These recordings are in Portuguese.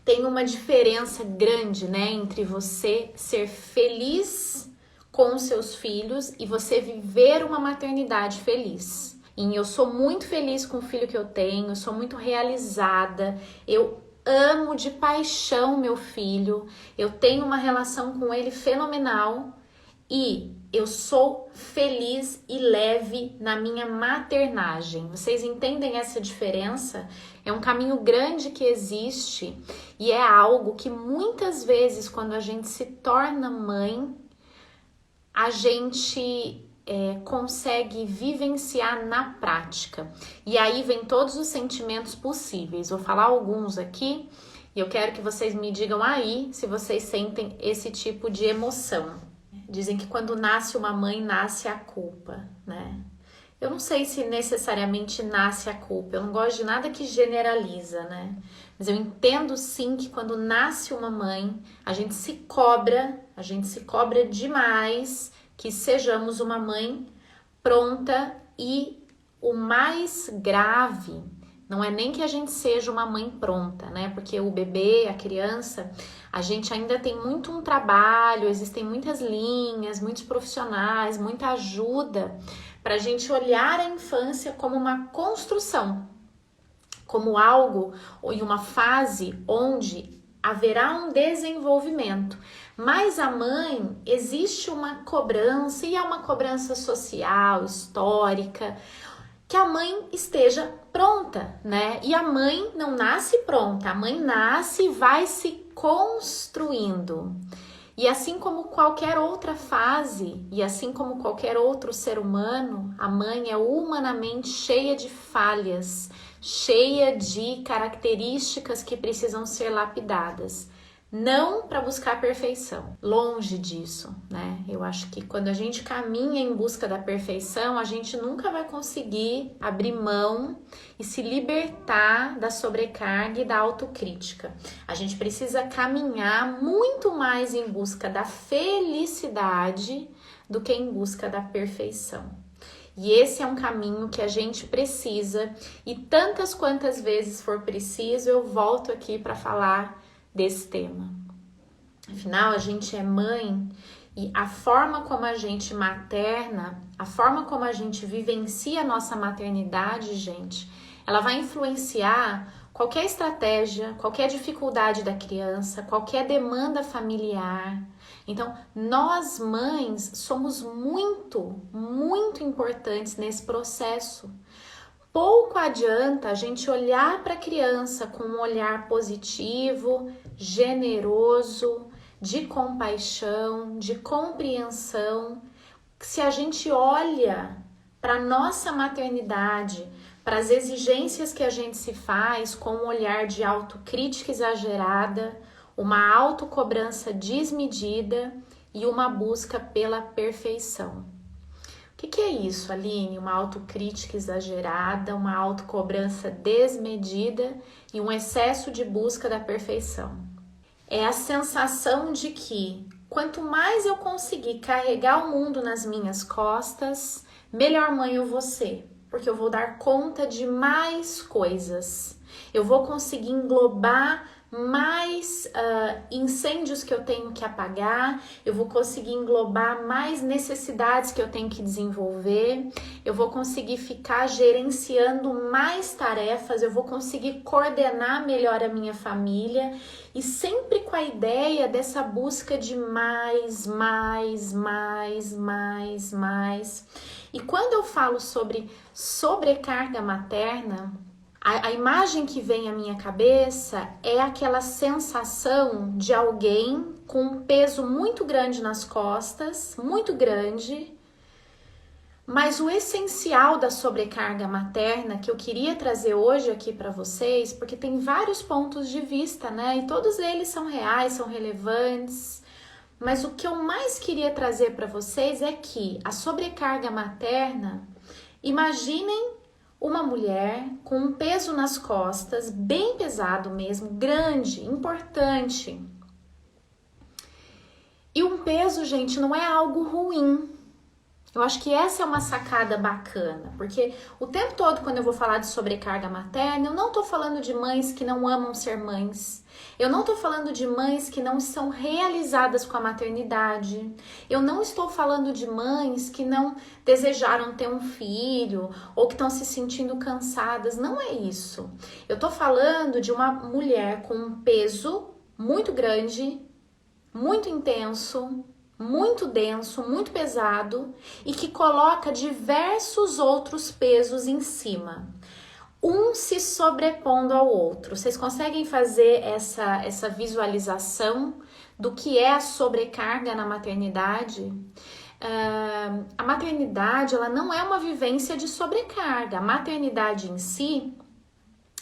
tem uma diferença grande, né, entre você ser feliz com os seus filhos e você viver uma maternidade feliz. E eu sou muito feliz com o filho que eu tenho, eu sou muito realizada, eu amo de paixão meu filho, eu tenho uma relação com ele fenomenal e eu sou feliz e leve na minha maternagem. Vocês entendem essa diferença? É um caminho grande que existe e é algo que muitas vezes quando a gente se torna mãe, a gente consegue vivenciar na prática. E aí vem todos os sentimentos possíveis. Vou falar alguns aqui e eu quero que vocês me digam aí se vocês sentem esse tipo de emoção. Dizem que quando nasce uma mãe, nasce a culpa, né? Eu não sei se necessariamente nasce a culpa, eu não gosto de nada que generaliza, né? Mas eu entendo sim que quando nasce uma mãe, a gente se cobra demais que sejamos uma mãe pronta e o mais grave não é nem que a gente seja uma mãe pronta, né? Porque o bebê, a criança, a gente ainda tem muito um trabalho, existem muitas linhas, muitos profissionais, muita ajuda para a gente olhar a infância como uma construção, como algo e uma fase onde haverá um desenvolvimento. Mas a mãe, existe uma cobrança, e é uma cobrança social, histórica, que a mãe esteja pronta, né? E a mãe não nasce pronta, a mãe nasce e vai se construindo. E assim como qualquer outra fase, e assim como qualquer outro ser humano, a mãe é humanamente cheia de falhas, cheia de características que precisam ser lapidadas. Não para buscar a perfeição, longe disso, né? Eu acho que quando a gente caminha em busca da perfeição, a gente nunca vai conseguir abrir mão e se libertar da sobrecarga e da autocrítica. A gente precisa caminhar muito mais em busca da felicidade do que em busca da perfeição. E esse é um caminho que a gente precisa, e tantas quantas vezes for preciso, eu volto aqui para falar desse tema. Afinal, a gente é mãe e a forma como a gente materna, a forma como a gente vivencia a nossa maternidade, gente, ela vai influenciar qualquer estratégia, qualquer dificuldade da criança, qualquer demanda familiar. Então, nós mães somos muito, muito importantes nesse processo. Pouco adianta a gente olhar para a criança com um olhar positivo, generoso, de compaixão, de compreensão, se a gente olha para a nossa maternidade, para as exigências que a gente se faz com um olhar de autocrítica exagerada, uma autocobrança desmedida e uma busca pela perfeição. O que é isso, Aline? Uma autocrítica exagerada, uma autocobrança desmedida e um excesso de busca da perfeição. É a sensação de que quanto mais eu conseguir carregar o mundo nas minhas costas, melhor mãe eu vou ser, porque eu vou dar conta de mais coisas. Eu vou conseguir englobar mais incêndios que eu tenho que apagar, eu vou conseguir englobar mais necessidades que eu tenho que desenvolver, eu vou conseguir ficar gerenciando mais tarefas, eu vou conseguir coordenar melhor a minha família e sempre com a ideia dessa busca de mais. E quando eu falo sobre sobrecarga materna, a imagem que vem à minha cabeça é aquela sensação de alguém com um peso muito grande nas costas, muito grande, mas o essencial da sobrecarga materna que eu queria trazer hoje aqui para vocês, porque tem vários pontos de vista, né? E todos eles são reais, são relevantes, mas o que eu mais queria trazer para vocês é que a sobrecarga materna, imaginem uma mulher com um peso nas costas, bem pesado mesmo, grande, importante. E um peso, gente, não é algo ruim. Eu acho que essa é uma sacada bacana, porque o tempo todo quando eu vou falar de sobrecarga materna, eu não tô falando de mães que não amam ser mães. Eu não tô falando de mães que não são realizadas com a maternidade. Eu não estou falando de mães que não desejaram ter um filho ou que estão se sentindo cansadas. Não é isso. Eu tô falando de uma mulher com um peso muito grande, muito intenso, muito denso, muito pesado e que coloca diversos outros pesos em cima, um se sobrepondo ao outro. Vocês conseguem fazer essa visualização do que é a sobrecarga na maternidade? A maternidade, ela não é uma vivência de sobrecarga. A maternidade em si,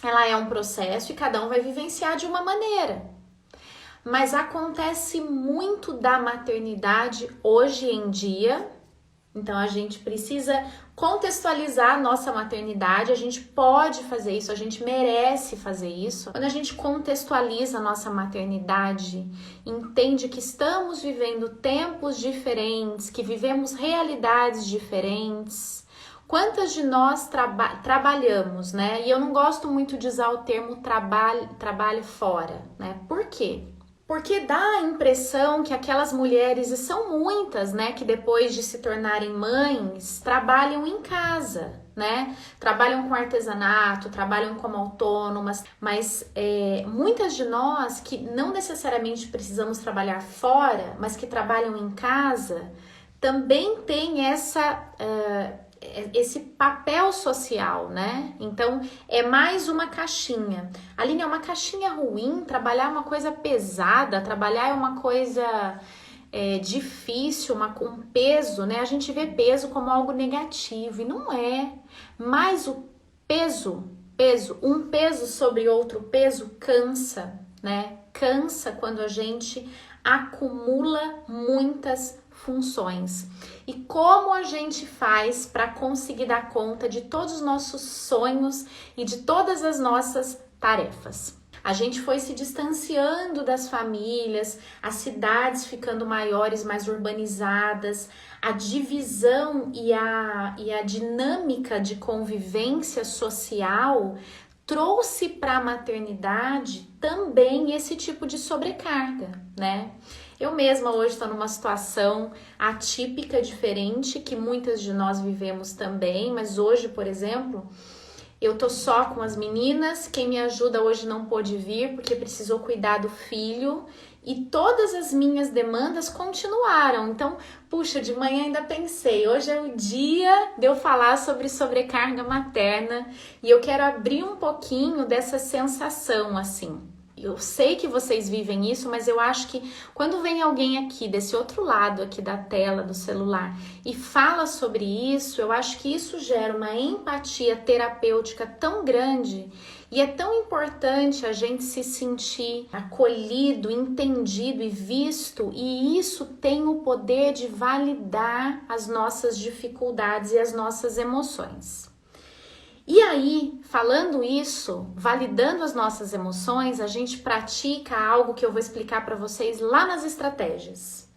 ela é um processo e cada um vai vivenciar de uma maneira. Mas acontece muito da maternidade hoje em dia, então a gente precisa contextualizar a nossa maternidade, a gente pode fazer isso, a gente merece fazer isso. Quando a gente contextualiza a nossa maternidade, entende que estamos vivendo tempos diferentes, que vivemos realidades diferentes. Quantas de nós trabalhamos, né? E eu não gosto muito de usar o termo trabalho fora, né? Por quê? Porque dá a impressão que aquelas mulheres, e são muitas, né, que depois de se tornarem mães, trabalham em casa, né? Trabalham com artesanato, trabalham como autônomas, mas muitas de nós que não necessariamente precisamos trabalhar fora, mas que trabalham em casa, também tem esse papel social, né? Então, é mais uma caixinha. Aline, é uma caixinha ruim, trabalhar é uma coisa pesada, trabalhar é uma coisa difícil, um peso, né? A gente vê peso como algo negativo, e não é. Mas o um peso sobre outro peso cansa, né? Cansa quando a gente acumula muitas funções. E como a gente faz para conseguir dar conta de todos os nossos sonhos e de todas as nossas tarefas? A gente foi se distanciando das famílias, as cidades ficando maiores, mais urbanizadas, a divisão e a dinâmica de convivência social trouxe para a maternidade também esse tipo de sobrecarga, né? Eu mesma hoje estou numa situação atípica, diferente, que muitas de nós vivemos também, mas hoje, por exemplo, eu tô só com as meninas, quem me ajuda hoje não pôde vir porque precisou cuidar do filho e todas as minhas demandas continuaram. Então, puxa, de manhã ainda pensei, hoje é o dia de eu falar sobre sobrecarga materna e eu quero abrir um pouquinho dessa sensação, assim. Eu sei que vocês vivem isso, mas eu acho que quando vem alguém aqui, desse outro lado aqui da tela do celular, e fala sobre isso, eu acho que isso gera uma empatia terapêutica tão grande e é tão importante a gente se sentir acolhido, entendido e visto, e isso tem o poder de validar as nossas dificuldades e as nossas emoções. E aí, falando isso, validando as nossas emoções, a gente pratica algo que eu vou explicar para vocês lá nas estratégias.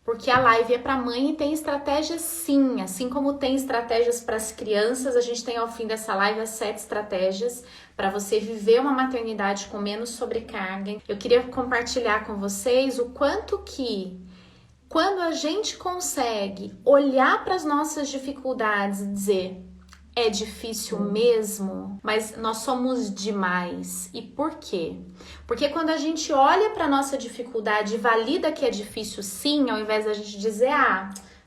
Porque a live é para mãe e tem estratégias sim, assim como tem estratégias para as crianças, a gente tem ao fim dessa live as 7 estratégias para você viver uma maternidade com menos sobrecarga. Eu queria compartilhar com vocês o quanto que quando a gente consegue olhar para as nossas dificuldades e dizer: é difícil mesmo, mas nós somos demais. E por quê? Porque quando a gente olha para nossa dificuldade e valida que é difícil sim, ao invés da gente dizer,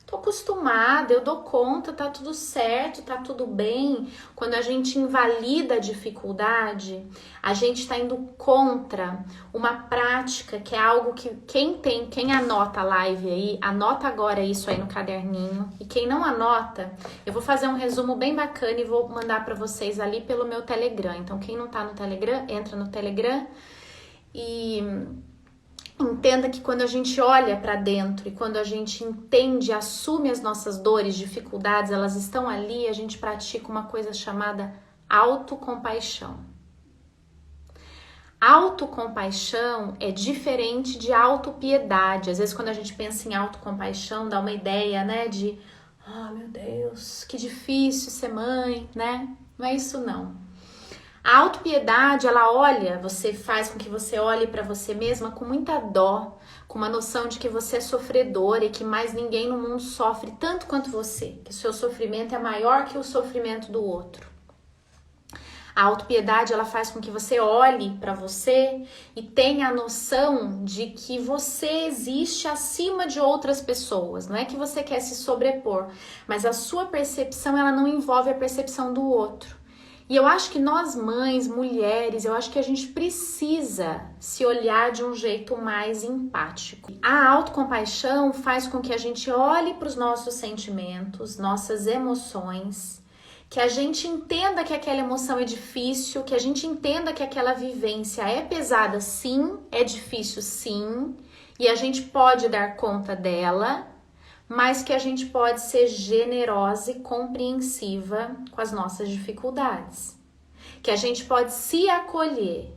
tô acostumada, eu dou conta, tá tudo certo, tá tudo bem. Quando a gente invalida a dificuldade, a gente tá indo contra uma prática que é algo que quem anota a live aí, anota agora isso aí no caderninho. E quem não anota, eu vou fazer um resumo bem bacana e vou mandar para vocês ali pelo meu Telegram. Então quem não tá no Telegram, entra no Telegram e entenda que quando a gente olha para dentro e quando a gente entende, assume as nossas dores, dificuldades, elas estão ali, a gente pratica uma coisa chamada autocompaixão. Autocompaixão é diferente de autopiedade. Às vezes quando a gente pensa em autocompaixão, dá uma ideia, né, de Ah, meu Deus, que difícil ser mãe, né? Não é isso não. A autopiedade, ela olha, você faz com que você olhe para você mesma com muita dó, com uma noção de que você é sofredora e que mais ninguém no mundo sofre tanto quanto você, que o seu sofrimento é maior que o sofrimento do outro. A autopiedade, ela faz com que você olhe para você e tenha a noção de que você existe acima de outras pessoas. Não é que você quer se sobrepor, mas a sua percepção, ela não envolve a percepção do outro. E eu acho que nós mães, mulheres, eu acho que a gente precisa se olhar de um jeito mais empático. A autocompaixão faz com que a gente olhe para os nossos sentimentos, nossas emoções, que a gente entenda que aquela emoção é difícil, que a gente entenda que aquela vivência é pesada sim, é difícil sim, e a gente pode dar conta dela, mas que a gente pode ser generosa e compreensiva com as nossas dificuldades. Que a gente pode se acolher.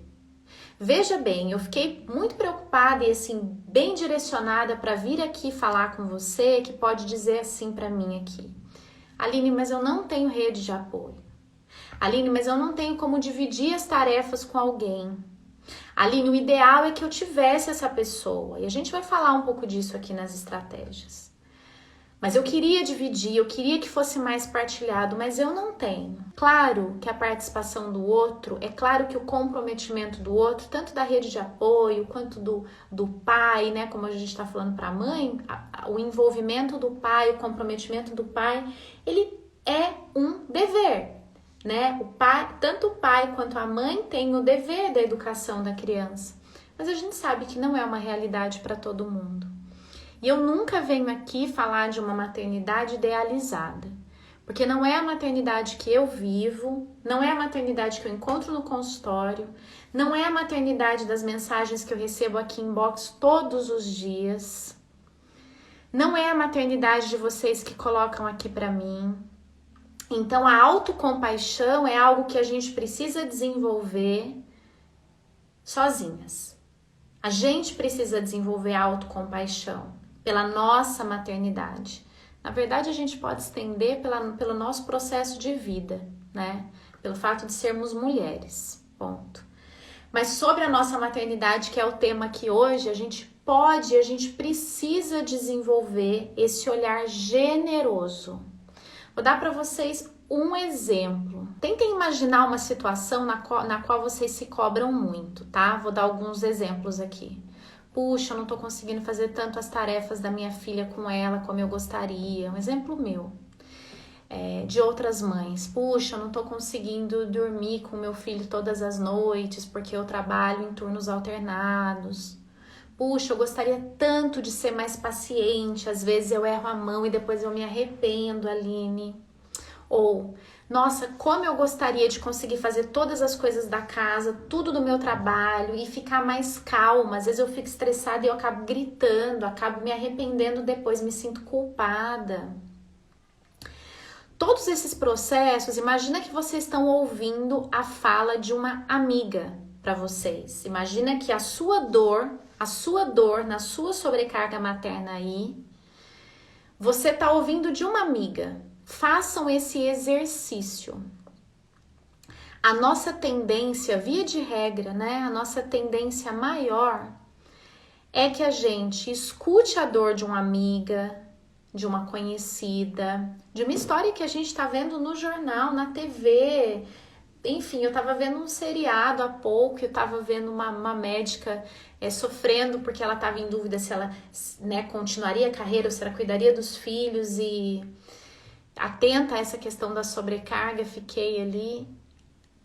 Veja bem, eu fiquei muito preocupada e assim, bem direcionada para vir aqui falar com você, que pode dizer assim para mim aqui: Aline, mas eu não tenho rede de apoio. Aline, mas eu não tenho como dividir as tarefas com alguém. Aline, o ideal é que eu tivesse essa pessoa. E a gente vai falar um pouco disso aqui nas estratégias. Mas eu queria dividir, eu queria que fosse mais partilhado, mas eu não tenho. Claro que a participação do outro, é claro que o comprometimento do outro, tanto da rede de apoio quanto do pai, né? Como a gente está falando para a mãe, o envolvimento do pai, o comprometimento do pai, ele é um dever, né? O pai, tanto o pai quanto a mãe têm o dever da educação da criança. Mas a gente sabe que não é uma realidade para todo mundo. E eu nunca venho aqui falar de uma maternidade idealizada, porque não é a maternidade que eu vivo, não é a maternidade que eu encontro no consultório, não é a maternidade das mensagens que eu recebo aqui em inbox todos os dias, não é a maternidade de vocês que colocam aqui para mim. Então a autocompaixão é algo que a gente precisa desenvolver sozinhas. A gente precisa desenvolver a autocompaixão pela nossa maternidade. Na verdade, a gente pode estender pelo nosso processo de vida, né? Pelo fato de sermos mulheres, ponto. Mas sobre a nossa maternidade, que é o tema aqui hoje, a gente precisa desenvolver esse olhar generoso. Vou dar para vocês um exemplo. Tentem imaginar uma situação na qual vocês se cobram muito, tá? Vou dar alguns exemplos aqui. Puxa, eu não tô conseguindo fazer tanto as tarefas da minha filha com ela como eu gostaria. Um exemplo meu. De outras mães. Puxa, eu não tô conseguindo dormir com meu filho todas as noites porque eu trabalho em turnos alternados. Puxa, eu gostaria tanto de ser mais paciente. Às vezes eu erro a mão e depois eu me arrependo, Aline. Ou, nossa, como eu gostaria de conseguir fazer todas as coisas da casa, tudo do meu trabalho e ficar mais calma. Às vezes eu fico estressada e eu acabo gritando, acabo me arrependendo depois, me sinto culpada. Todos esses processos, imagina que vocês estão ouvindo a fala de uma amiga para vocês. Imagina que a sua dor na sua sobrecarga materna aí, você tá ouvindo de uma amiga. Façam esse exercício. A nossa tendência, via de regra, né? A nossa tendência maior é que a gente escute a dor de uma amiga, de uma conhecida, de uma história que a gente tá vendo no jornal, na TV. Enfim, eu tava vendo um seriado há pouco, eu tava vendo uma médica sofrendo porque ela tava em dúvida se ela, né, continuaria a carreira ou se ela cuidaria dos filhos e atenta a essa questão da sobrecarga, fiquei ali.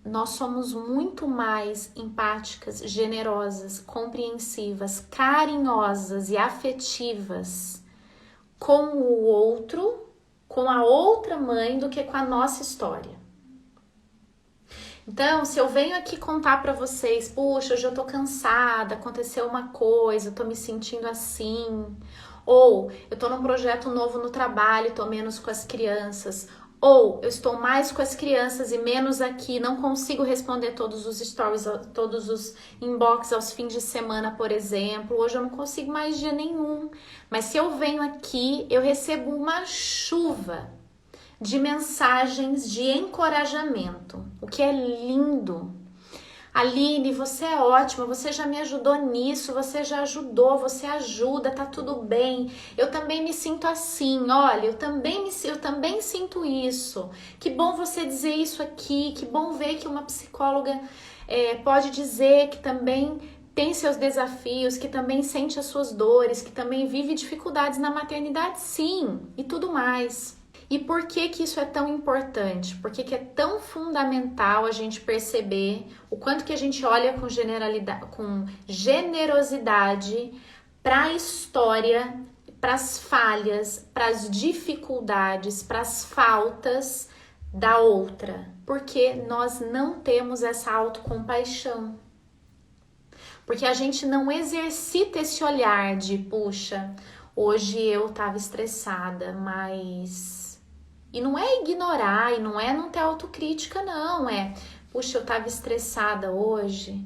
Nós somos muito mais empáticas, generosas, compreensivas, carinhosas e afetivas com o outro, com a outra mãe, do que com a nossa história. Então, se eu venho aqui contar para vocês, puxa, hoje eu tô cansada, aconteceu uma coisa, eu tô me sentindo assim, ou eu tô num projeto novo no trabalho, tô menos com as crianças, Ou eu estou mais com as crianças e menos aqui, não consigo responder todos os stories, todos os inbox aos fins de semana, por exemplo. Hoje eu não consigo mais dia nenhum. Mas se eu venho aqui, eu recebo uma chuva de mensagens de encorajamento, o que é lindo. Aline, você é ótima, você já me ajudou nisso, você já ajudou, você ajuda, tá tudo bem. Eu também me sinto assim, olha, eu também sinto isso. Que bom você dizer isso aqui, que bom ver que uma psicóloga pode dizer que também tem seus desafios, que também sente as suas dores, que também vive dificuldades na maternidade, sim, e tudo mais. E por que que isso é tão importante? Por que que é tão fundamental a gente perceber o quanto que a gente olha com generosidade para a história, para as falhas, para as dificuldades, para as faltas da outra? Porque nós não temos essa autocompaixão. Porque a gente não exercita esse olhar de, puxa, hoje eu estava estressada, mas... E não é ignorar, e não é não ter autocrítica, não. Puxa, eu tava estressada hoje,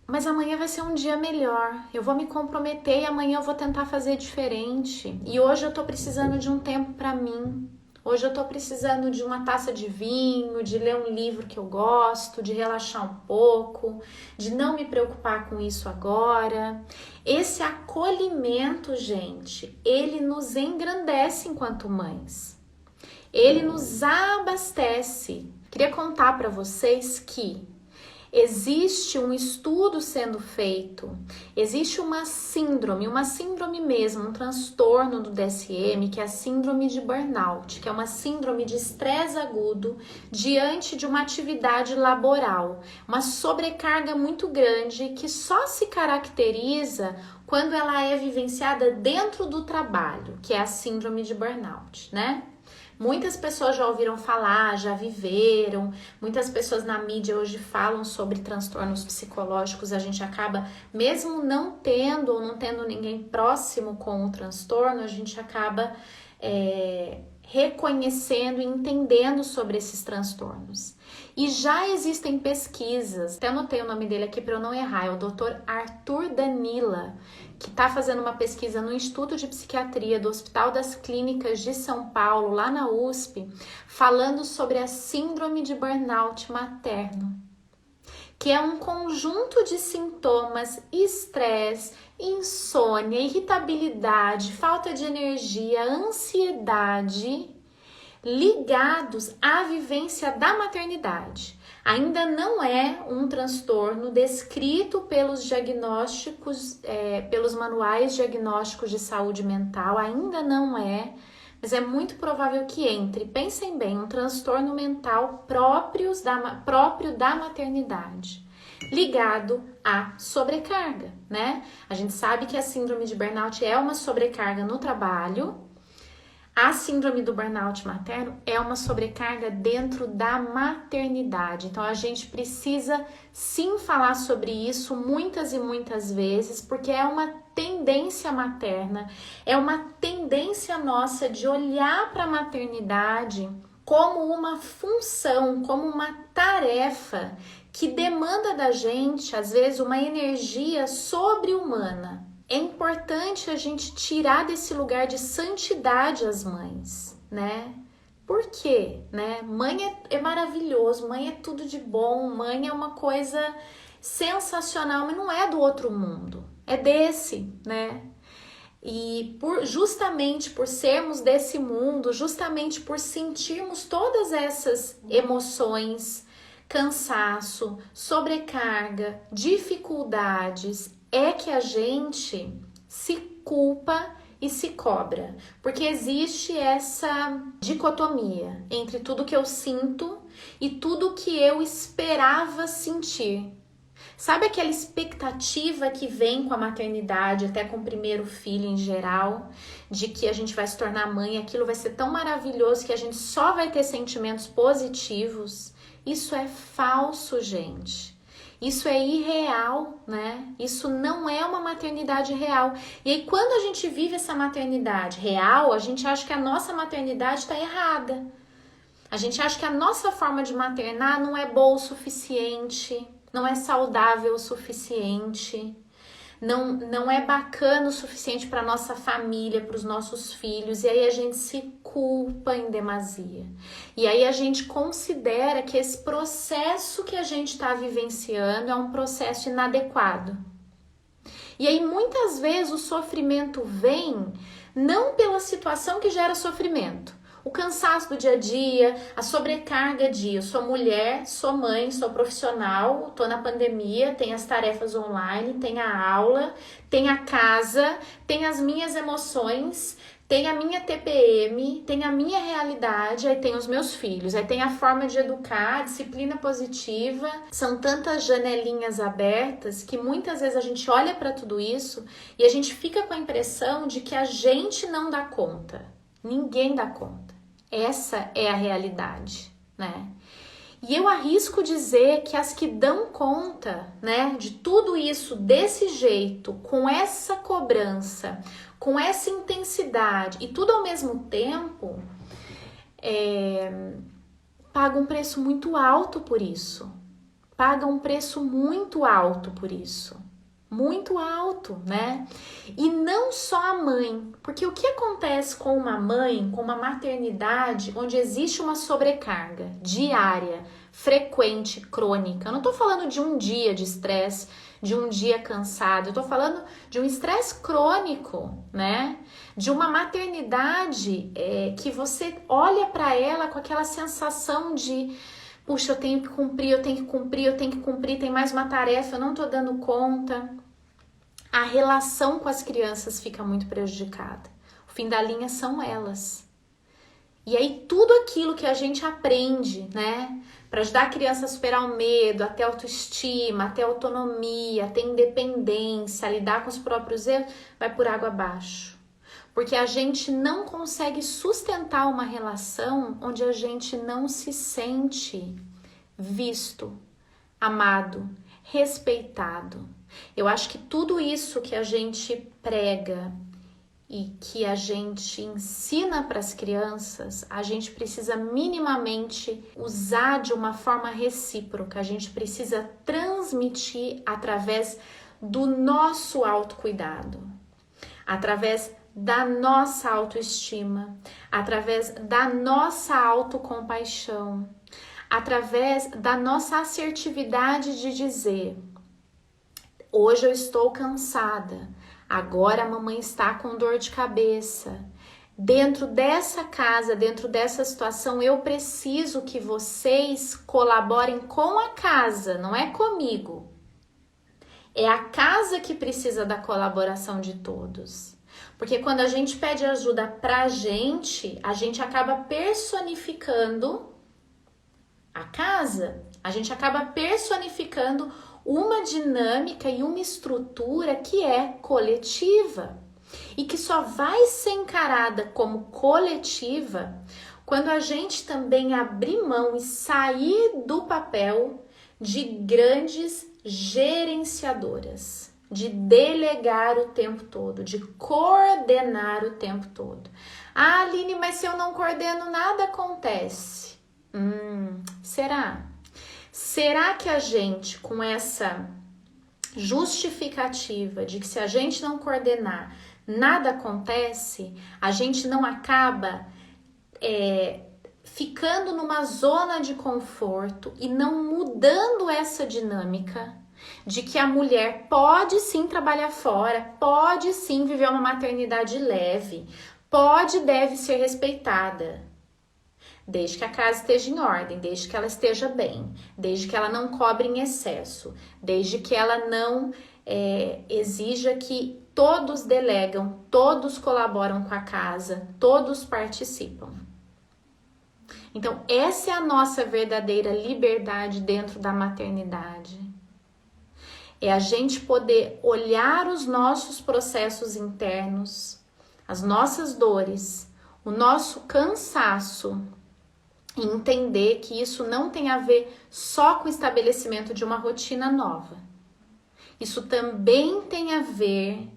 mas amanhã vai ser um dia melhor. Eu vou me comprometer e amanhã eu vou tentar fazer diferente. E hoje eu tô precisando de um tempo pra mim. Hoje eu tô precisando de uma taça de vinho, de ler um livro que eu gosto, de relaxar um pouco, de não me preocupar com isso agora. Esse acolhimento, gente, ele nos engrandece enquanto mães. Ele nos abastece. Queria contar para vocês que existe um estudo sendo feito, existe uma síndrome mesmo, um transtorno do DSM, que é a síndrome de burnout, que é uma síndrome de estresse agudo diante de uma atividade laboral, uma sobrecarga muito grande que só se caracteriza quando ela é vivenciada dentro do trabalho, que é a síndrome de burnout, né? Muitas pessoas já ouviram falar, já viveram, muitas pessoas na mídia hoje falam sobre transtornos psicológicos, a gente acaba, mesmo não tendo ou não tendo ninguém próximo com o transtorno, a gente acaba reconhecendo e entendendo sobre esses transtornos. E já existem pesquisas, até anotei o nome dele aqui para eu não errar, é o Dr. Arthur Danila, que está fazendo uma pesquisa no Instituto de Psiquiatria do Hospital das Clínicas de São Paulo, lá na USP, falando sobre a síndrome de burnout materno, que é um conjunto de sintomas, estresse, insônia, irritabilidade, falta de energia, ansiedade, ligados à vivência da maternidade. Ainda não é um transtorno descrito pelos diagnósticos, pelos manuais diagnósticos de saúde mental, ainda não é, mas é muito provável que entre. Pensem bem, um transtorno mental próprio da maternidade, ligado à sobrecarga, né? A gente sabe que a síndrome de burnout é uma sobrecarga no trabalho. A síndrome do burnout materno é uma sobrecarga dentro da maternidade. Então, a gente precisa sim falar sobre isso muitas e muitas vezes, porque é uma tendência materna, é uma tendência nossa de olhar para a maternidade como uma função, como uma tarefa que demanda da gente, às vezes, uma energia sobre-humana. É importante a gente tirar desse lugar de santidade as mães, né? Por quê? Né? Mãe é maravilhoso, mãe é tudo de bom, mãe é uma coisa sensacional, mas não é do outro mundo, é desse, né? E justamente por sermos desse mundo, justamente por sentirmos todas essas emoções, cansaço, sobrecarga, dificuldades, é que a gente se culpa e se cobra, porque existe essa dicotomia entre tudo que eu sinto e tudo que eu esperava sentir. Sabe aquela expectativa que vem com a maternidade, até com o primeiro filho em geral, de que a gente vai se tornar mãe, aquilo vai ser tão maravilhoso que a gente só vai ter sentimentos positivos? Isso é falso, gente. Isso é irreal, né? Isso não é uma maternidade real. E aí, quando a gente vive essa maternidade real, a gente acha que a nossa maternidade está errada. A gente acha que a nossa forma de maternar não é boa o suficiente, não é saudável o suficiente, não é bacana o suficiente para nossa família, para os nossos filhos, e aí a gente se culpa em demasia. E aí a gente considera que esse processo que a gente está vivenciando é um processo inadequado. E aí muitas vezes o sofrimento vem não pela situação que gera sofrimento, o cansaço do dia a dia, a sobrecarga de eu sou mulher, sou mãe, sou profissional, tô na pandemia, tem as tarefas online, tem a aula, tem a casa, tem as minhas emoções, tem a minha TPM, tem a minha realidade, aí tem os meus filhos, aí tem a forma de educar, a disciplina positiva. São tantas janelinhas abertas que muitas vezes a gente olha para tudo isso e a gente fica com a impressão de que a gente não dá conta. Ninguém dá conta. Essa é a realidade, né? E eu arrisco dizer que as que dão conta, né, de tudo isso desse jeito, com essa cobrança, com essa intensidade e tudo ao mesmo tempo, pagam um preço muito alto por isso. Pagam um preço muito alto por isso. Muito alto, né? E não só a mãe, porque o que acontece com uma mãe, com uma maternidade, onde existe uma sobrecarga diária, frequente, crônica? Eu não tô falando de um dia de estresse, de um dia cansado, eu tô falando de um estresse crônico, né? De uma maternidade que você olha para ela com aquela sensação de puxa, eu tenho que cumprir, eu tenho que cumprir, eu tenho que cumprir, tem mais uma tarefa, eu não tô dando conta. A relação com as crianças fica muito prejudicada. O fim da linha são elas. E aí tudo aquilo que a gente aprende, né, para ajudar a criança a superar o medo, até autoestima, até autonomia, até independência, a lidar com os próprios erros, vai por água abaixo. Porque a gente não consegue sustentar uma relação onde a gente não se sente visto, amado, respeitado. Eu acho que tudo isso que a gente prega e que a gente ensina para as crianças, a gente precisa minimamente usar de uma forma recíproca. A gente precisa transmitir através do nosso autocuidado, através da nossa autoestima, através da nossa autocompaixão, através da nossa assertividade de dizer: hoje eu estou cansada, agora a mamãe está com dor de cabeça. Dentro dessa casa, dentro dessa situação, eu preciso que vocês colaborem com a casa, não é comigo. É a casa que precisa da colaboração de todos. Porque quando a gente pede ajuda pra gente, a gente acaba personificando a casa, a gente acaba personificando uma dinâmica e uma estrutura que é coletiva e que só vai ser encarada como coletiva quando a gente também abrir mão e sair do papel de grandes gerenciadoras, de delegar o tempo todo, de coordenar o tempo todo. Ah, Aline, mas se eu não coordeno, nada acontece. Será? Será que a gente, com essa justificativa de que se a gente não coordenar, nada acontece, a gente não acaba ficando numa zona de conforto e não mudando essa dinâmica de que a mulher pode sim trabalhar fora, pode sim viver uma maternidade leve, pode e deve ser respeitada, desde que a casa esteja em ordem, desde que ela esteja bem, desde que ela não cobre em excesso, desde que ela não exija que todos delegam, todos colaboram com a casa, todos participam. Então, essa é a nossa verdadeira liberdade dentro da maternidade. É a gente poder olhar os nossos processos internos, as nossas dores, o nosso cansaço e entender que isso não tem a ver só com o estabelecimento de uma rotina nova. Isso também tem a ver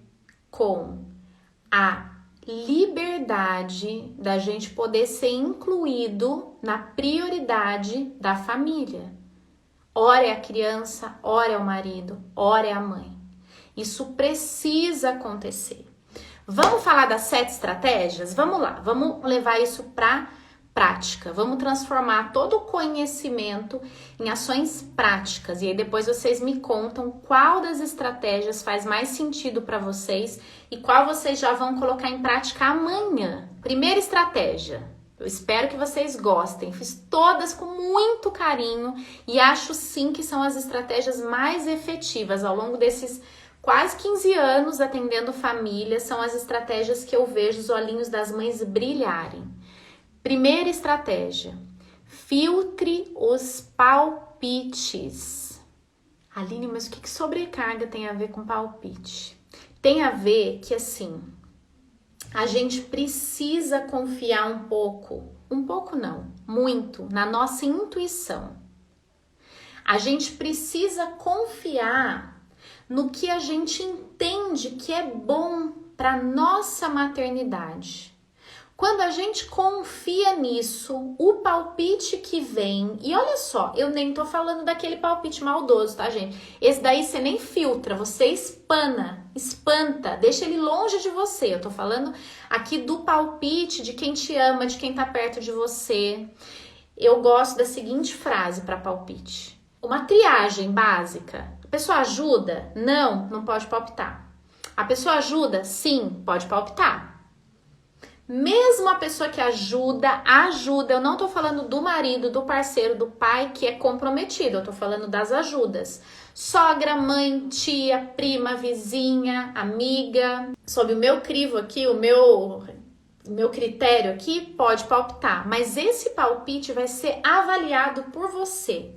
com a liberdade da gente poder ser incluído na prioridade da família. Ora é a criança, ora é o marido, ora é a mãe. Isso precisa acontecer. Vamos falar das 7 estratégias? Vamos lá, vamos levar isso para prática. Vamos transformar todo o conhecimento em ações práticas. E aí depois vocês me contam qual das estratégias faz mais sentido para vocês e qual vocês já vão colocar em prática amanhã. Primeira estratégia. Eu espero que vocês gostem. Fiz todas com muito carinho e acho sim que são as estratégias mais efetivas ao longo desses quase 15 anos atendendo famílias. São as estratégias que eu vejo os olhinhos das mães brilharem. Primeira estratégia, filtre os palpites. Aline, mas o que sobrecarga tem a ver com palpite? Tem a ver que assim, a gente precisa confiar um pouco não, muito, na nossa intuição. A gente precisa confiar no que a gente entende que é bom para nossa maternidade. Quando a gente confia nisso, o palpite que vem, e olha só, eu nem tô falando daquele palpite maldoso, tá, gente? Esse daí você nem filtra, você espanta, deixa ele longe de você. Eu tô falando aqui do palpite de quem te ama, de quem tá perto de você. Eu gosto da seguinte frase para palpite. Uma triagem básica. A pessoa ajuda? Não, não pode palpitar. A pessoa ajuda? Sim, pode palpitar. Mesmo a pessoa que ajuda, eu não tô falando do marido, do parceiro, do pai que é comprometido, eu tô falando das ajudas. Sogra, mãe, tia, prima, vizinha, amiga. Sob o meu crivo aqui, o meu critério aqui, pode palpitar, mas esse palpite vai ser avaliado por você.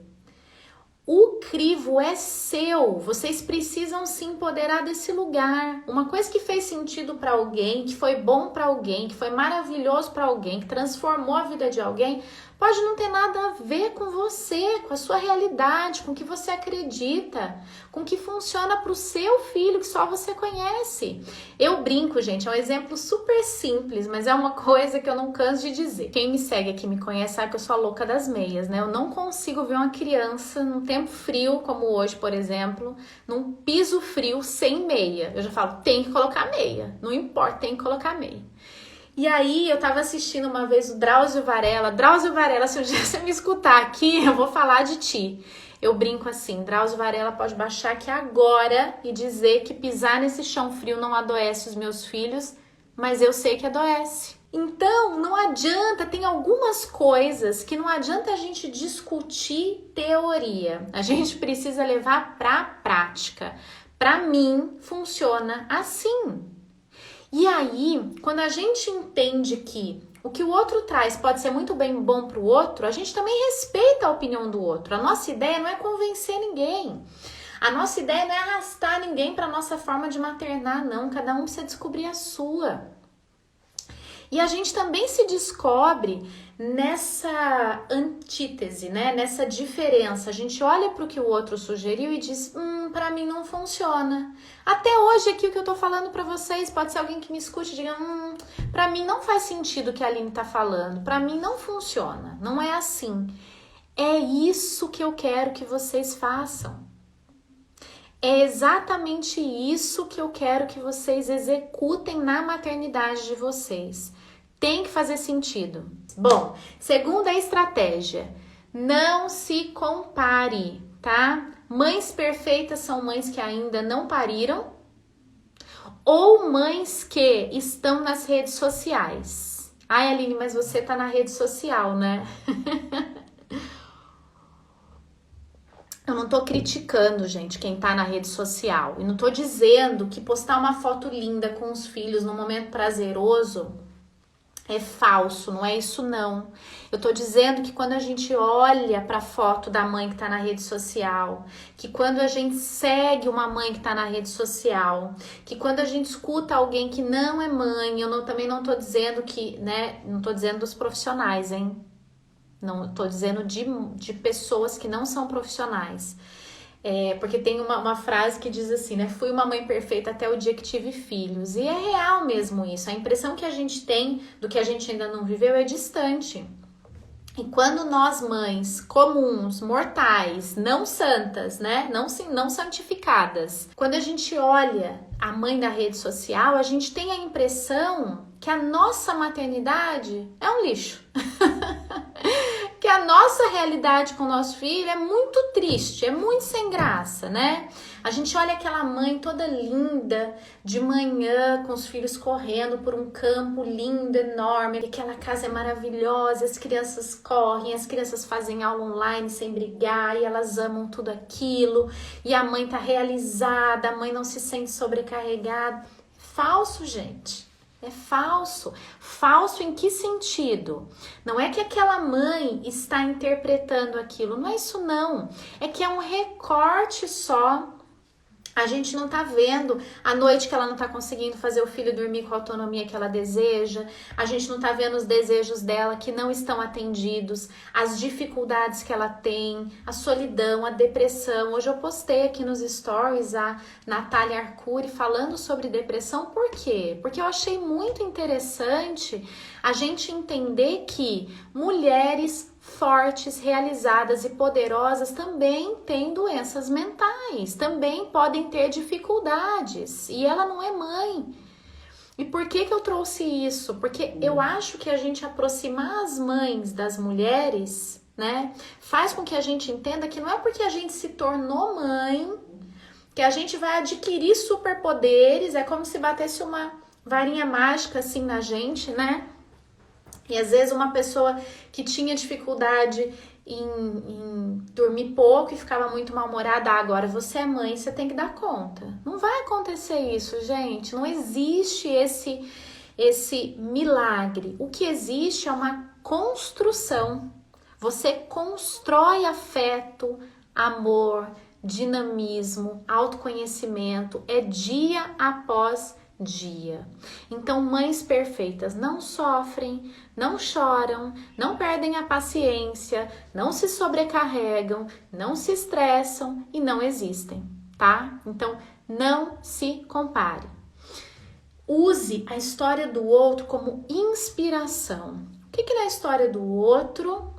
O crivo é seu, vocês precisam se empoderar desse lugar. Uma coisa que fez sentido para alguém, que foi bom para alguém, que foi maravilhoso para alguém, que transformou a vida de alguém, pode não ter nada a ver com você, com a sua realidade, com o que você acredita, com o que funciona para o seu filho, que só você conhece. Eu brinco, gente, é um exemplo super simples, mas é uma coisa que eu não canso de dizer. Quem me segue aqui, me conhece, sabe que eu sou a louca das meias, né? Eu não consigo ver uma criança num tempo frio, como hoje, por exemplo, num piso frio sem meia. Eu já falo, tem que colocar meia, não importa, tem que colocar meia. E aí, eu tava assistindo uma vez o Drauzio Varela. Drauzio Varela, se um dia você me escutar aqui, eu vou falar de ti. Eu brinco assim, Drauzio Varela pode baixar aqui agora e dizer que pisar nesse chão frio não adoece os meus filhos, mas eu sei que adoece. Então, não adianta, tem algumas coisas que não adianta a gente discutir teoria. A gente precisa levar pra prática. Pra mim, funciona assim. E aí, quando a gente entende que o que o outro traz pode ser muito bem bom para o outro, a gente também respeita a opinião do outro. A nossa ideia não é convencer ninguém. A nossa ideia não é arrastar ninguém para a nossa forma de maternar, não. Cada um precisa descobrir a sua. E a gente também se descobre nessa antítese, né? Nessa diferença. A gente olha para o que o outro sugeriu e diz, para mim não funciona. Até hoje aqui o que eu tô falando para vocês, pode ser alguém que me escute e diga, para mim não faz sentido o que a Aline tá falando. Para mim não funciona, não é assim. É isso que eu quero que vocês façam. É exatamente isso que eu quero que vocês executem na maternidade de vocês. Tem que fazer sentido. Bom, segunda estratégia, não se compare, tá? Mães perfeitas são mães que ainda não pariram ou mães que estão nas redes sociais. Ai, Aline, mas você tá na rede social, né? Eu não tô criticando, gente, quem tá na rede social. E não tô dizendo que postar uma foto linda com os filhos num momento prazeroso é falso, não é isso não. Eu tô dizendo que quando a gente olha pra foto da mãe que tá na rede social, que quando a gente segue uma mãe que tá na rede social, que quando a gente escuta alguém que não é mãe, também não tô dizendo que, né, não tô dizendo dos profissionais, hein? Não, tô dizendo de pessoas que não são profissionais. Porque tem uma frase que diz assim, né? Fui uma mãe perfeita até o dia que tive filhos. E é real mesmo isso. A impressão que a gente tem do que a gente ainda não viveu é distante. E quando nós, mães comuns, mortais, não santas, né? Não santificadas, quando a gente olha a mãe da rede social, a gente tem a impressão que a nossa maternidade é um lixo. Que a nossa realidade com o nosso filho é muito triste, é muito sem graça, né? A gente olha aquela mãe toda linda, de manhã, com os filhos correndo por um campo lindo, enorme, aquela casa é maravilhosa, as crianças correm, as crianças fazem aula online sem brigar, e elas amam tudo aquilo, e a mãe tá realizada, a mãe não se sente sobrecarregada. Falso, gente. É falso. Falso em que sentido? Não é que aquela mãe está interpretando aquilo, não é isso não. É que é um recorte só. A gente não tá vendo a noite que ela não tá conseguindo fazer o filho dormir com a autonomia que ela deseja. A gente não tá vendo os desejos dela que não estão atendidos, as dificuldades que ela tem, a solidão, a depressão. Hoje eu postei aqui nos stories a Natália Arcuri falando sobre depressão. Por quê? Porque eu achei muito interessante a gente entender que mulheres fortes, realizadas e poderosas também têm doenças mentais, também podem ter dificuldades, e ela não é mãe. E por que eu trouxe isso? Porque eu acho que a gente aproximar as mães das mulheres, né, faz com que a gente entenda que não é porque a gente se tornou mãe que a gente vai adquirir superpoderes, é como se batesse uma varinha mágica assim na gente, né? E às vezes uma pessoa que tinha dificuldade em dormir pouco e ficava muito mal-humorada, agora você é mãe, você tem que dar conta. Não vai acontecer isso, gente. Não existe esse milagre. O que existe é uma construção. Você constrói afeto, amor, dinamismo, autoconhecimento. É dia após dia. Então, mães perfeitas não sofrem, não choram, não perdem a paciência, não se sobrecarregam, não se estressam e não existem, tá? Então, não se compare. Use a história do outro como inspiração. O que na história do outro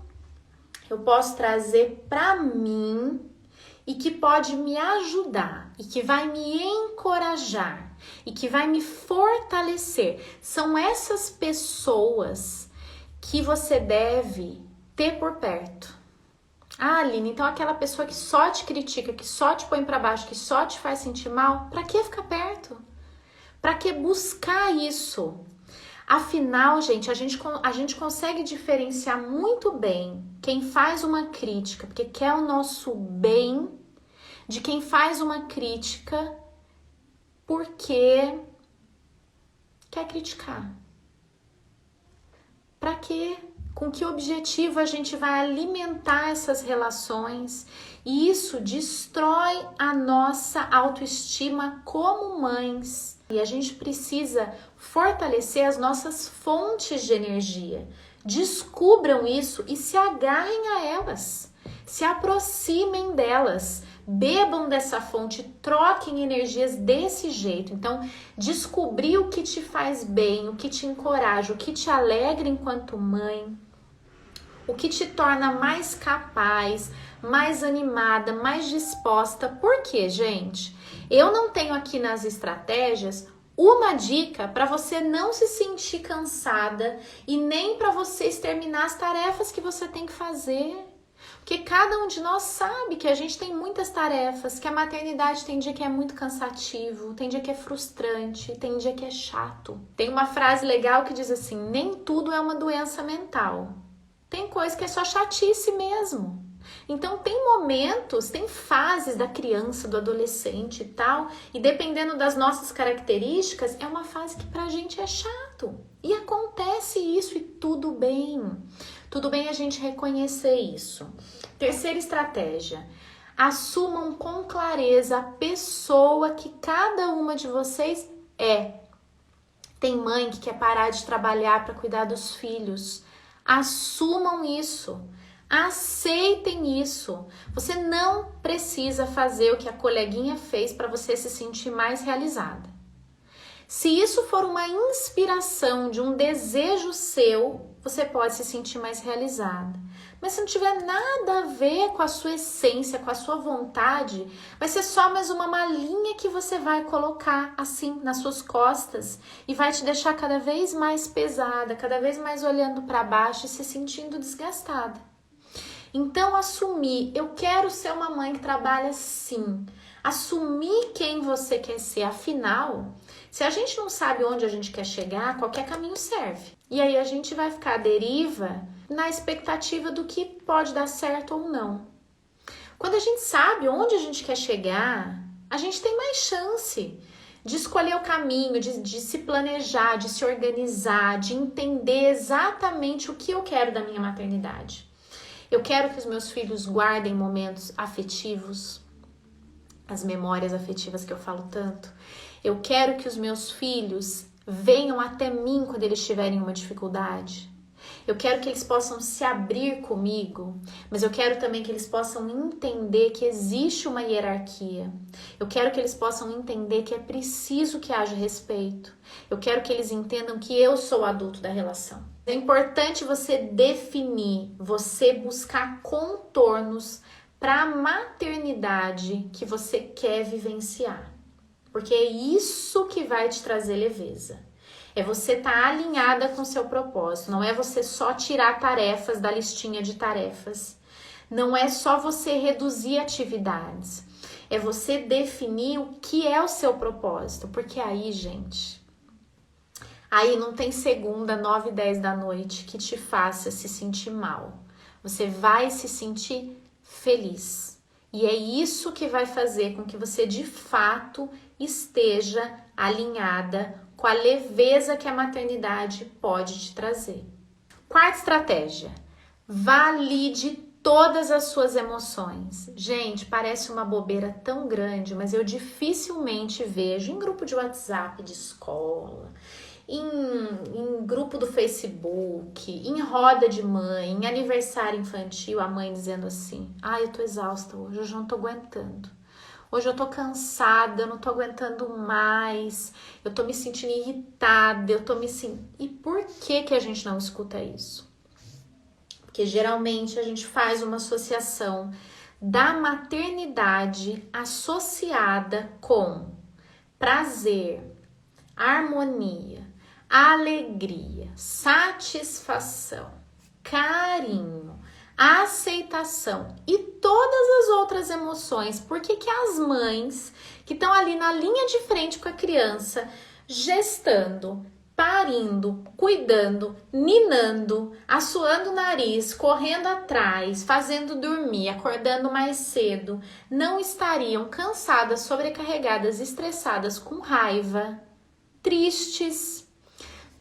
eu posso trazer para mim e que pode me ajudar e que vai me encorajar e que vai me fortalecer? São essas pessoas que você deve ter por perto. Ah, Aline, então aquela pessoa que só te critica, que só te põe para baixo, que só te faz sentir mal, para que ficar perto? Para que buscar isso? Afinal, gente, a gente consegue diferenciar muito bem quem faz uma crítica porque quer o nosso bem de quem faz uma crítica porque quer criticar. Para quê? Com que objetivo a gente vai alimentar essas relações? E isso destrói a nossa autoestima como mães. E a gente precisa fortalecer as nossas fontes de energia. Descubram isso e se agarrem a elas. Se aproximem delas. Bebam dessa fonte, troquem energias desse jeito. Então, descobrir o que te faz bem, o que te encoraja, o que te alegra enquanto mãe, o que te torna mais capaz, mais animada, mais disposta. Por quê, gente? Eu não tenho aqui nas estratégias uma dica para você não se sentir cansada e nem para você exterminar as tarefas que você tem que fazer. Porque cada um de nós sabe que a gente tem muitas tarefas, que a maternidade tem dia que é muito cansativo, tem dia que é frustrante, tem dia que é chato. Tem uma frase legal que diz assim, nem tudo é uma doença mental. Tem coisa que é só chatice mesmo. Então tem momentos, tem fases da criança, do adolescente e tal, e dependendo das nossas características, é uma fase que pra gente é chato. E acontece isso e tudo bem. Tudo bem a gente reconhecer isso. Terceira estratégia. Assumam com clareza a pessoa que cada uma de vocês é. Tem mãe que quer parar de trabalhar para cuidar dos filhos. Assumam isso. Aceitem isso. Você não precisa fazer o que a coleguinha fez para você se sentir mais realizada. Se isso for uma inspiração de um desejo seu, você pode se sentir mais realizada. Mas se não tiver nada a ver com a sua essência, com a sua vontade, vai ser só mais uma malinha que você vai colocar assim nas suas costas e vai te deixar cada vez mais pesada, cada vez mais olhando para baixo e se sentindo desgastada. Então, assumir, eu quero ser uma mãe que trabalha sim. Assumir quem você quer ser, afinal, se a gente não sabe onde a gente quer chegar, qualquer caminho serve. E aí a gente vai ficar à deriva na expectativa do que pode dar certo ou não. Quando a gente sabe onde a gente quer chegar, a gente tem mais chance de escolher o caminho, de se planejar, de se organizar, de entender exatamente o que eu quero da minha maternidade. Eu quero que os meus filhos guardem momentos afetivos, as memórias afetivas que eu falo tanto. Eu quero que os meus filhos venham até mim quando eles tiverem uma dificuldade. Eu quero que eles possam se abrir comigo, mas eu quero também que eles possam entender que existe uma hierarquia. Eu quero que eles possam entender que é preciso que haja respeito. Eu quero que eles entendam que eu sou o adulto da relação. É importante você definir, você buscar contornos para a maternidade que você quer vivenciar. Porque é isso que vai te trazer leveza. É você estar alinhada com o seu propósito. Não é você só tirar tarefas da listinha de tarefas. Não é só você reduzir atividades. É você definir o que é o seu propósito. Porque aí, gente, aí não tem segunda, 9 e 10 da noite que te faça se sentir mal. Você vai se sentir feliz. E é isso que vai fazer com que você de fato esteja alinhada com a leveza que a maternidade pode te trazer. Quarta estratégia: valide todas as suas emoções. Gente, parece uma bobeira tão grande, mas eu dificilmente vejo em grupo de WhatsApp de escola, em grupo do Facebook, em roda de mãe, em aniversário infantil, a mãe dizendo assim: eu tô exausta hoje, eu já não tô aguentando. Hoje eu tô cansada, eu não tô aguentando mais, eu tô me sentindo irritada, E por que a gente não escuta isso? Porque geralmente a gente faz uma associação da maternidade associada com prazer, harmonia, alegria, satisfação, carinho, aceitação e todas as outras emoções. Por que as mães que estão ali na linha de frente com a criança, gestando, parindo, cuidando, ninando, assoando o nariz, correndo atrás, fazendo dormir, acordando mais cedo, não estariam cansadas, sobrecarregadas, estressadas, com raiva, tristes?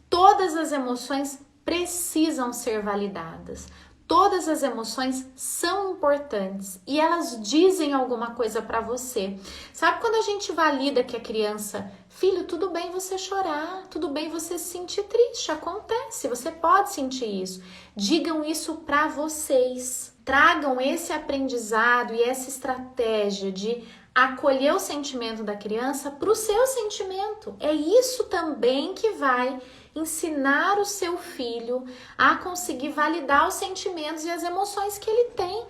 Todas as emoções precisam ser validadas. Todas as emoções são importantes e elas dizem alguma coisa para você. Sabe quando a gente valida que a criança, filho, tudo bem você chorar, tudo bem você se sentir triste, acontece, você pode sentir isso. Digam isso para vocês. Tragam esse aprendizado e essa estratégia de acolher o sentimento da criança para o seu sentimento. É isso também que vai ensinar o seu filho a conseguir validar os sentimentos e as emoções que ele tem.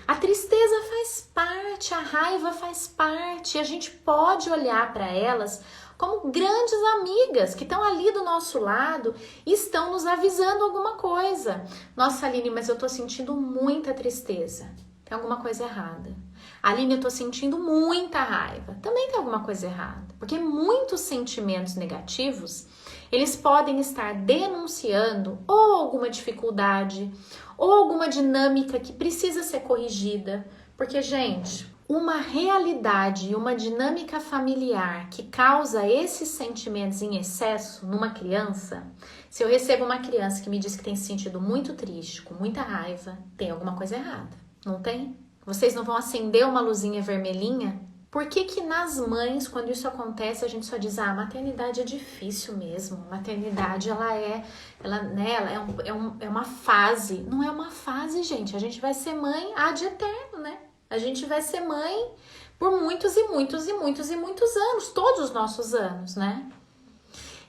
A tristeza faz parte, a raiva faz parte, e a gente pode olhar para elas como grandes amigas que estão ali do nosso lado e estão nos avisando alguma coisa. Nossa, Aline, mas eu tô sentindo muita tristeza. Tem alguma coisa errada. Aline, eu tô sentindo muita raiva. Também tem alguma coisa errada. Porque muitos sentimentos negativos, eles podem estar denunciando ou alguma dificuldade, ou alguma dinâmica que precisa ser corrigida. Porque, gente, uma realidade e uma dinâmica familiar que causa esses sentimentos em excesso numa criança, se eu recebo uma criança que me diz que tem se sentido muito triste, com muita raiva, tem alguma coisa errada. Não tem? Vocês não vão acender uma luzinha vermelhinha Por que que nas mães, quando isso acontece, a gente só diz, a maternidade é difícil mesmo, maternidade é uma fase. Não é uma fase, gente, a gente vai ser mãe ad eterno, né? A gente vai ser mãe por muitos e muitos e muitos e muitos anos, todos os nossos anos, né?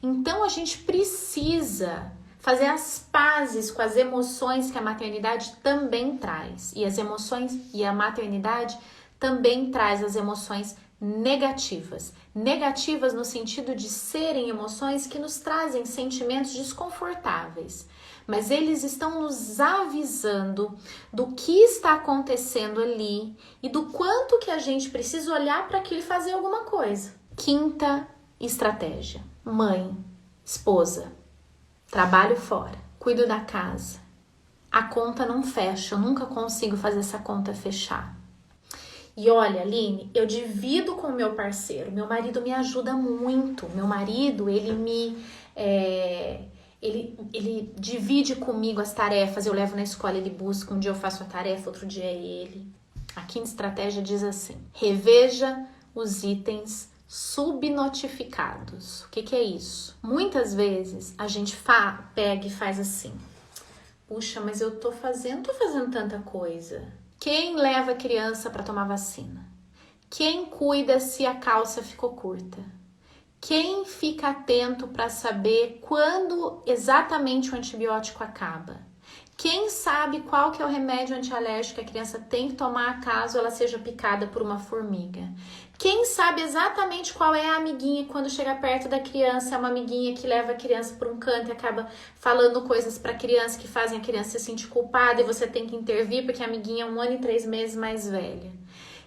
Então a gente precisa fazer as pazes com as emoções que a maternidade também traz. E as emoções e a maternidade também traz as emoções negativas. Negativas no sentido de serem emoções que nos trazem sentimentos desconfortáveis. Mas eles estão nos avisando do que está acontecendo ali e do quanto que a gente precisa olhar para aquilo e fazer alguma coisa. Quinta estratégia. Mãe, esposa, trabalho fora, cuido da casa. A conta não fecha, eu nunca consigo fazer essa conta fechar. E olha, Aline, eu divido com o meu parceiro, meu marido me ajuda muito. Meu marido, ele divide comigo as tarefas, eu levo na escola, ele busca, um dia eu faço a tarefa, outro dia é ele. A quinta estratégia diz assim, reveja os itens subnotificados. O que é isso? Muitas vezes a gente pega e faz assim, puxa, mas eu tô fazendo tanta coisa. Quem leva a criança para tomar vacina? Quem cuida se a calça ficou curta? Quem fica atento para saber quando exatamente o antibiótico acaba? Quem sabe qual que é o remédio antialérgico que a criança tem que tomar caso ela seja picada por uma formiga? Quem sabe exatamente qual é a amiguinha que quando chega perto da criança, é uma amiguinha que leva a criança para um canto e acaba falando coisas para a criança que fazem a criança se sentir culpada e você tem que intervir porque a amiguinha é 1 ano e 3 meses mais velha?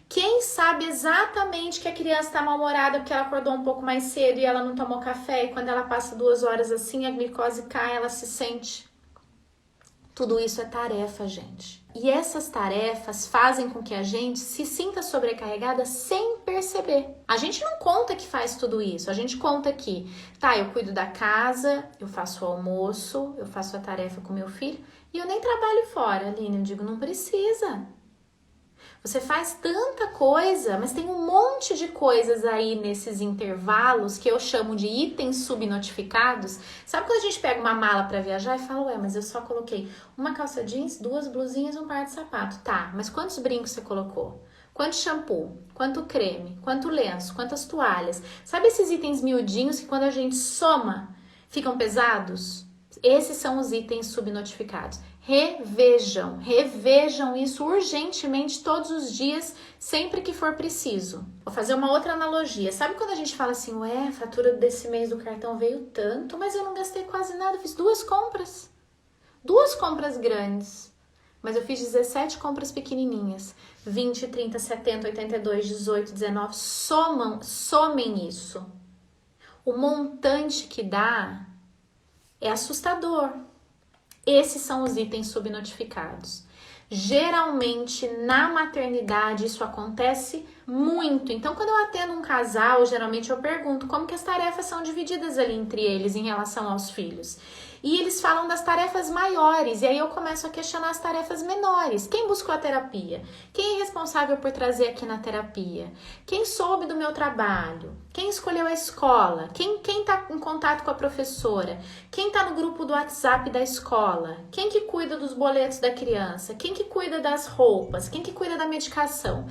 Quem sabe exatamente que a criança está mal-humorada porque ela acordou um pouco mais cedo e ela não tomou café e quando ela passa 2 horas assim, a glicose cai, ela se sente... Tudo isso é tarefa, gente. E essas tarefas fazem com que a gente se sinta sobrecarregada sem perceber. A gente não conta que faz tudo isso. A gente conta que, eu cuido da casa, eu faço o almoço, eu faço a tarefa com meu filho e eu nem trabalho fora, Aline. Eu digo, não precisa. Você faz tanta coisa, mas tem um monte de coisas aí nesses intervalos que eu chamo de itens subnotificados. Sabe quando a gente pega uma mala para viajar e fala, mas eu só coloquei uma calça jeans, 2 blusinhas e um par de sapato. Tá, mas quantos brincos você colocou? Quanto shampoo? Quanto creme? Quanto lenço? Quantas toalhas? Sabe esses itens miudinhos que quando a gente soma ficam pesados? Esses são os itens subnotificados. Revejam isso urgentemente todos os dias, sempre que for preciso. Vou fazer uma outra analogia. Sabe quando a gente fala assim, a fatura desse mês do cartão veio tanto, mas eu não gastei quase nada, eu fiz 2 compras. 2 compras grandes, mas eu fiz 17 compras pequenininhas. 20, 30, 70, 82, 18, 19, somem isso. O montante que dá é assustador. Esses são os itens subnotificados. Geralmente, na maternidade, isso acontece muito. Então, quando eu atendo um casal, geralmente eu pergunto como que as tarefas são divididas ali entre eles em relação aos filhos. E eles falam das tarefas maiores, e aí eu começo a questionar as tarefas menores. Quem buscou a terapia? Quem é responsável por trazer aqui na terapia? Quem soube do meu trabalho? Quem escolheu a escola? Quem está em contato com a professora? Quem está no grupo do WhatsApp da escola? Quem que cuida dos boletos da criança? Quem que cuida das roupas? Quem que cuida da medicação?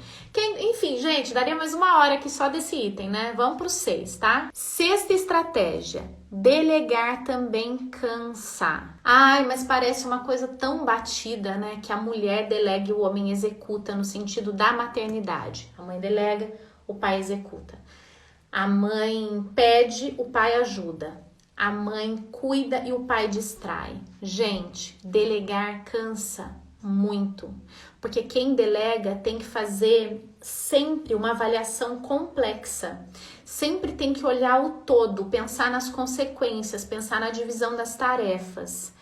Enfim, gente, daria mais 1 hora aqui só desse item, né? Vamos para o 6, tá? 6ª estratégia. Delegar também cansa. Mas parece uma coisa tão batida, né? Que a mulher delega e o homem executa no sentido da maternidade. A mãe delega, o pai executa. A mãe pede, o pai ajuda. A mãe cuida e o pai distrai. Gente, delegar cansa muito. Porque quem delega tem que fazer sempre uma avaliação complexa. Sempre tem que olhar o todo, pensar nas consequências, pensar na divisão das tarefas,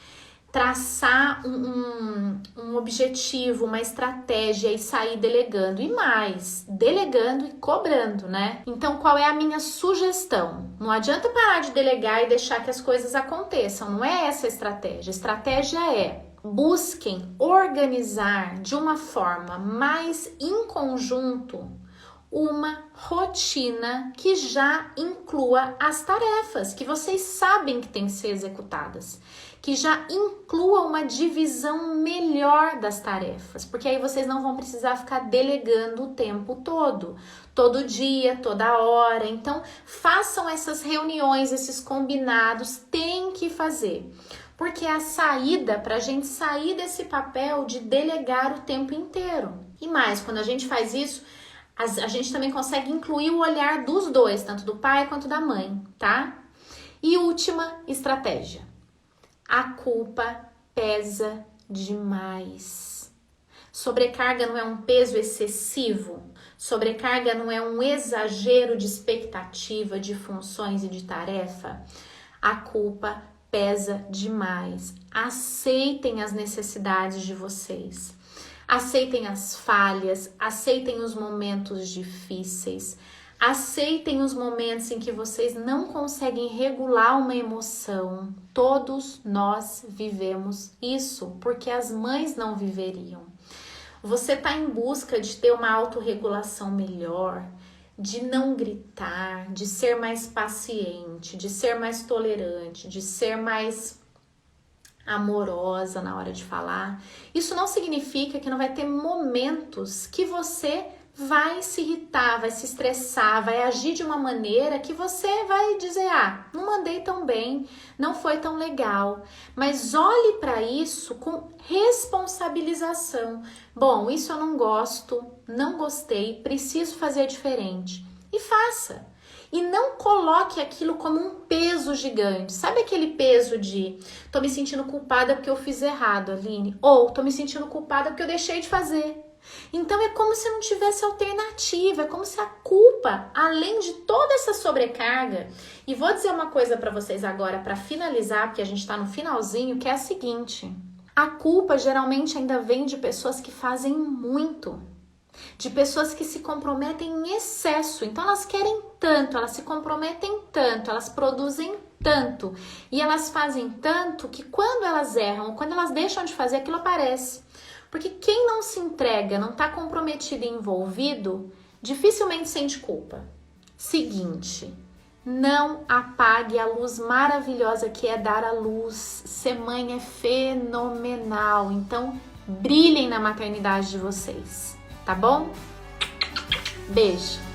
traçar um objetivo, uma estratégia e sair delegando. E mais, delegando e cobrando, né? Então, qual é a minha sugestão? Não adianta parar de delegar e deixar que as coisas aconteçam. Não é essa a estratégia. A estratégia é: busquem organizar de uma forma mais em conjunto uma rotina que já inclua as tarefas que vocês sabem que tem que ser executadas, que já inclua uma divisão melhor das tarefas, porque aí vocês não vão precisar ficar delegando o tempo todo dia, toda hora. Então, façam essas reuniões, esses combinados, tem que fazer. Porque é a saída para a gente sair desse papel de delegar o tempo inteiro. E mais, quando a gente faz isso, a gente também consegue incluir o olhar dos dois, tanto do pai quanto da mãe, tá? E última estratégia. A culpa pesa demais. Sobrecarga não é um peso excessivo. Sobrecarga não é um exagero de expectativa, de funções e de tarefa. A culpa pesa demais. Aceitem as necessidades de vocês. Aceitem as falhas, aceitem os momentos difíceis, aceitem os momentos em que vocês não conseguem regular uma emoção. Todos nós vivemos isso, porque as mães não viveriam. Você está em busca de ter uma autorregulação melhor, de não gritar, de ser mais paciente, de ser mais tolerante, de ser mais amorosa na hora de falar. Isso não significa que não vai ter momentos que você vai se irritar, vai se estressar, vai agir de uma maneira que você vai dizer, não mandei tão bem, não foi tão legal. Mas olhe para isso com responsabilização. Bom, isso eu não gosto, não gostei, preciso fazer diferente. E faça. E não coloque aquilo como um peso gigante. Sabe aquele peso de tô me sentindo culpada porque eu fiz errado, Aline? Ou tô me sentindo culpada porque eu deixei de fazer. Então é como se não tivesse alternativa, é como se a culpa, além de toda essa sobrecarga, e vou dizer uma coisa para vocês agora para finalizar, porque a gente tá no finalzinho, que é a seguinte: a culpa geralmente ainda vem de pessoas que fazem muito. De pessoas que se comprometem em excesso, então elas querem tanto, elas se comprometem tanto, elas produzem tanto e elas fazem tanto que quando elas erram, quando elas deixam de fazer, aquilo aparece. Porque quem não se entrega, não está comprometido e envolvido, dificilmente sente culpa. Seguinte, não apague a luz maravilhosa que é dar à luz. Ser mãe é fenomenal, então brilhem na maternidade de vocês. Tá bom? Beijo!